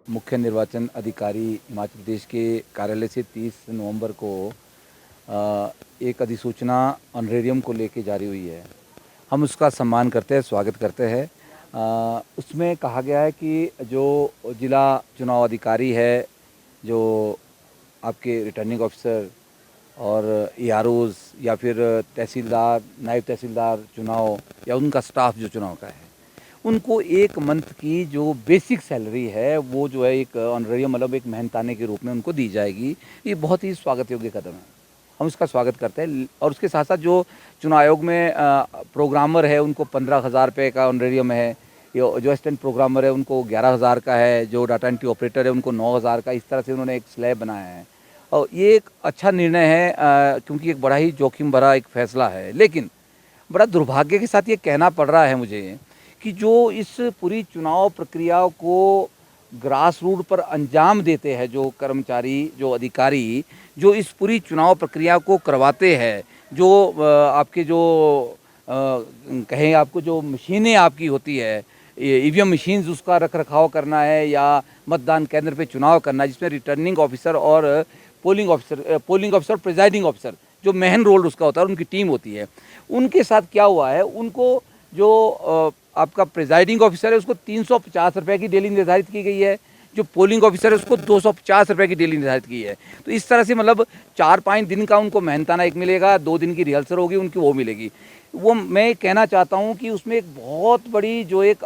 मुख्य निर्वाचन अधिकारी हिमाचल प्रदेश के कार्यालय से 30 नवंबर को एक अधिसूचना ऑनरेरियम को लेके जारी हुई है। हम उसका सम्मान करते हैं, स्वागत करते हैं। उसमें कहा गया है कि जो जिला चुनाव अधिकारी है, जो आपके रिटर्निंग ऑफिसर और एआरओज़ या फिर तहसीलदार, नायब तहसीलदार चुनाव या उनका स्टाफ जो चुनाव का है, उनको 1 मंथ की जो बेसिक सैलरी है वो जो है एक ऑनरेरियम मतलब एक मेहनताने के रूप में उनको दी जाएगी। ये बहुत ही स्वागत योग्य कदम है, हम उसका स्वागत करते हैं। और उसके साथ साथ जो चुनाव आयोग में प्रोग्रामर है उनको 15,000 रुपये का ऑनरेरियम है, जो असिस्टेंट प्रोग्रामर है उनको 11,000 का है, जो डाटा एंट्री ऑपरेटर है उनको 9,000 का, इस तरह से उन्होंने एक स्लैब बनाया है। और ये एक अच्छा निर्णय है, क्योंकि एक बड़ा ही जोखिम भरा एक फैसला है। लेकिन बड़ा दुर्भाग्य के साथ ये कहना पड़ रहा है मुझे कि जो इस पूरी चुनाव प्रक्रिया को ग्रास रूट पर अंजाम देते हैं, जो कर्मचारी, जो अधिकारी, जो इस पूरी चुनाव प्रक्रिया को करवाते हैं, जो आपके जो कहें आपको जो मशीनें आपकी होती है, ईवीएम मशीन्स, उसका रख रखाव करना है या मतदान केंद्र पे चुनाव करना है, जिसमें रिटर्निंग ऑफिसर और पोलिंग ऑफिसर प्रिजाइडिंग ऑफिसर जो मेन रोल उसका होता है, उनकी टीम होती है। उनके साथ क्या हुआ है, उनको जो आपका प्रिजाइडिंग ऑफिसर है उसको 350 रुपये की डेली निर्धारित की गई है, जो पोलिंग ऑफिसर है उसको 250 रुपये की डेली निर्धारित की है। तो इस तरह से मतलब 4-5 दिन का उनको मेहनताना एक मिलेगा, 2 दिन की रिहर्सल होगी उनकी, वो मिलेगी। वो मैं कहना चाहता हूँ कि उसमें एक बहुत बड़ी जो एक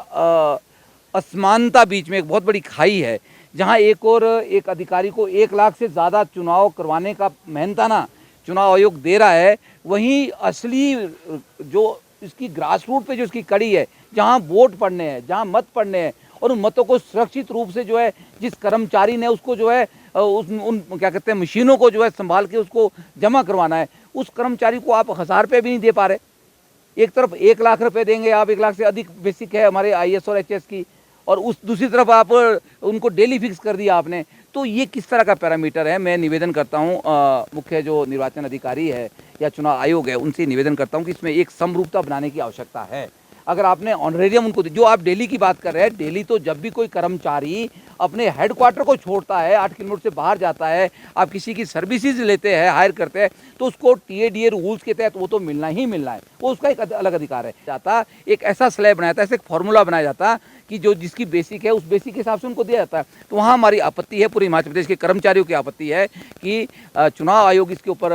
असमानता बीच में एक बहुत बड़ी खाई है, जहाँ एक और एक अधिकारी को 1 लाख से ज़्यादा चुनाव करवाने का मेहनताना चुनाव आयोग दे रहा है, वहीं असली जो इसकी ग्रास रूट पे जो इसकी कड़ी है, जहाँ वोट पड़ने हैं, जहाँ मत पड़ने हैं, और उन मतों को सुरक्षित रूप से जो है जिस कर्मचारी ने उसको जो है उन क्या कहते हैं मशीनों को जो है संभाल के उसको जमा करवाना है, उस कर्मचारी को आप 1,000 रुपये भी नहीं दे पा रहे। एक तरफ 1 लाख रुपए देंगे आप, 1 लाख से अधिक बेसिक है हमारे आईएएस और एचएस की, और उस दूसरी तरफ आप उनको डेली फिक्स कर दिया आपने। तो ये किस तरह का पैरामीटर है? मैं निवेदन करता हूँ मुख्य जो निर्वाचन अधिकारी है या चुनाव आयोग है, उनसे निवेदन करता हूँ कि इसमें एक समरूपता बनाने की आवश्यकता है। अगर आपने ऑनरेरियम उनको जो आप डेली की बात कर रहे हैं, डेली तो जब भी कोई कर्मचारी अपने हेडक्वार्टर को छोड़ता है, 8 किलोमीटर से बाहर जाता है, आप किसी की सर्विसेज लेते हैं, हायर करते हैं, तो उसको टीएडीए रूल्स के तहत वो तो मिलना ही मिलना है, वो उसका एक अलग अधिकार है। जाता एक ऐसा स्लैब बनाया जाता है, ऐसा एक फॉर्मूला बनाया जाता कि जो जिसकी बेसिक है उस बेसिक के हिसाब से उनको दिया जाता है। तो वहाँ हमारी आपत्ति है, पूरे हिमाचल प्रदेश के कर्मचारियों की आपत्ति है कि चुनाव आयोग इसके ऊपर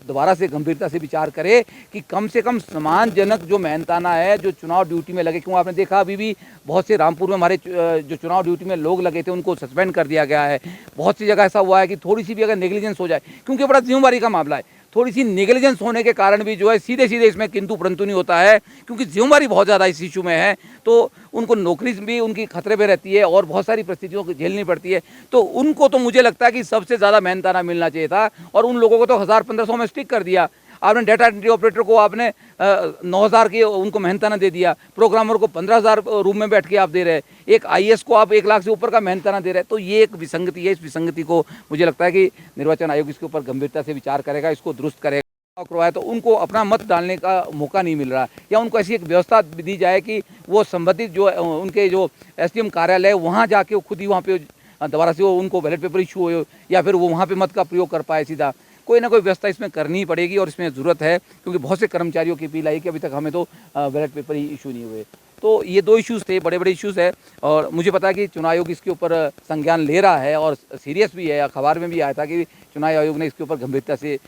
दोबारा से गंभीरता से विचार करे कि कम से कम सम्मानजनक जो मेहनताना है, जो चुनाव ड्यूटी में लगे। क्यों आपने देखा अभी भी बहुत से रामपुर में हमारे जो चुनाव ड्यूटी में लोग लगे थे उनको सस्पेंड कर दिया गया है। बहुत सी जगह ऐसा हुआ है कि थोड़ी सी भी अगर नेग्लिजेंस हो जाए, क्योंकि बड़ा जिम्मेदारी का मामला है, थोड़ी सी नेग्लिजेंस होने के कारण भी जो है सीधे सीधे इसमें किंतु परंतु नहीं होता है, क्योंकि जिम्मेदारी बहुत ज़्यादा इस इशू में है, तो उनको नौकरी भी उनकी खतरे में रहती है और बहुत सारी परिस्थितियों को झेलनी पड़ती है। तो उनको तो मुझे लगता है कि सबसे ज़्यादा मेहनताना मिलना चाहिए था, और उन लोगों को तो 1,000-1,500 में स्टिक कर दिया। आपने डाटा एंट्री ऑपरेटर को आपने 9,000 की उनको मेहनताना दे दिया, प्रोग्रामर को 15,000 रूम में बैठ के आप दे रहे, एक आईएएस को आप 1 लाख से ऊपर का मेहनताना दे रहे। तो ये एक विसंगति है। इस विसंगति को मुझे लगता है कि निर्वाचन आयोग इसके ऊपर गंभीरता से विचार करेगा, इसको दुरुस्त करेगा। करवाया तो उनको अपना मत डालने का मौका नहीं मिल रहा, या उनको ऐसी एक व्यवस्था दी जाए कि वो संबंधित जो उनके जो एसडीएम कार्यालय है वहाँ जाके वो खुद ही वहाँ पे दोबारा से वो उनको बैलेट पेपर इशू हो, या फिर वो वहाँ पे मत का प्रयोग कर पाए सीधा। कोई ना कोई व्यवस्था इसमें करनी पड़ेगी, और इसमें ज़रूरत है, क्योंकि बहुत से कर्मचारियों की अपील आई कि अभी तक हमें तो बैलेट पेपर ही इशू नहीं हुए। तो ये 2 इश्यूज़ थे, बड़े बड़े इश्यूज़ है, और मुझे पता है कि चुनाव आयोग इसके ऊपर संज्ञान ले रहा है और सीरियस भी है। अखबार में भी आया था कि चुनाव आयोग ने इसके ऊपर गंभीरता से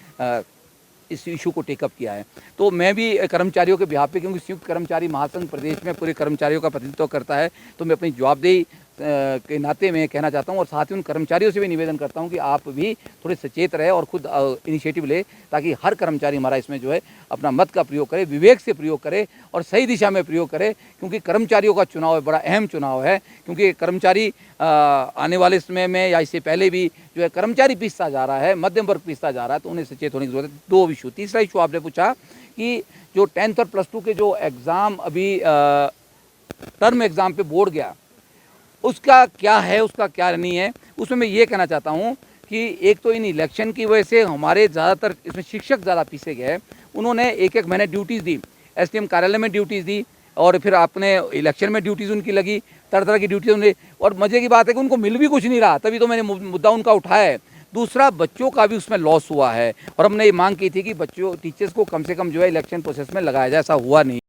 इस इशू को टेकअप किया है। तो मैं भी कर्मचारियों के बिहाफ पे, क्योंकि संयुक्त कर्मचारी महासंघ प्रदेश में पूरे कर्मचारियों का प्रतिनिधित्व करता है, तो मैं अपनी जवाबदेही के नाते में कहना चाहता हूं, और साथ ही उन कर्मचारियों से भी निवेदन करता हूं कि आप भी थोड़े सचेत रहे और खुद इनिशिएटिव ले, ताकि हर कर्मचारी हमारा इसमें जो है अपना मत का प्रयोग करे, विवेक से प्रयोग करे और सही दिशा में प्रयोग करे, क्योंकि कर्मचारियों का चुनाव बड़ा अहम चुनाव है। क्योंकि कर्मचारी आने वाले समय में या इससे पहले भी जो है कर्मचारी पिसता जा रहा है, मध्यम वर्ग पिसता जा रहा है, तो उन्हें सचेत होने की जरूरत है। 2 इशू। तीसरा इशू आपने पूछा कि जो 10th और +2 के जो एग्ज़ाम अभी टर्म एग्ज़ाम पे बोर्ड गया, उसका क्या है, उसका क्या नहीं है, उसमें मैं ये कहना चाहता हूँ कि एक तो इन इलेक्शन की वजह से हमारे ज़्यादातर इसमें शिक्षक ज़्यादा पीछे गए। उन्होंने 1-1 महीने ड्यूटीज़ दी, एसडीएम कार्यालय में ड्यूटीज़ दी, और फिर आपने इलेक्शन में ड्यूटीज़ उनकी लगी, तरह तरह की ड्यूटी उन्हें, और मज़े की बात है कि उनको मिल भी कुछ नहीं रहा, तभी तो मैंने मुद्दा उनका उठाया है। दूसरा, बच्चों का भी उसमें लॉस हुआ है और हमने ये मांग की थी कि बच्चों टीचर्स को कम से कम जो है इलेक्शन प्रोसेस में लगाया जाए, ऐसा हुआ नहीं।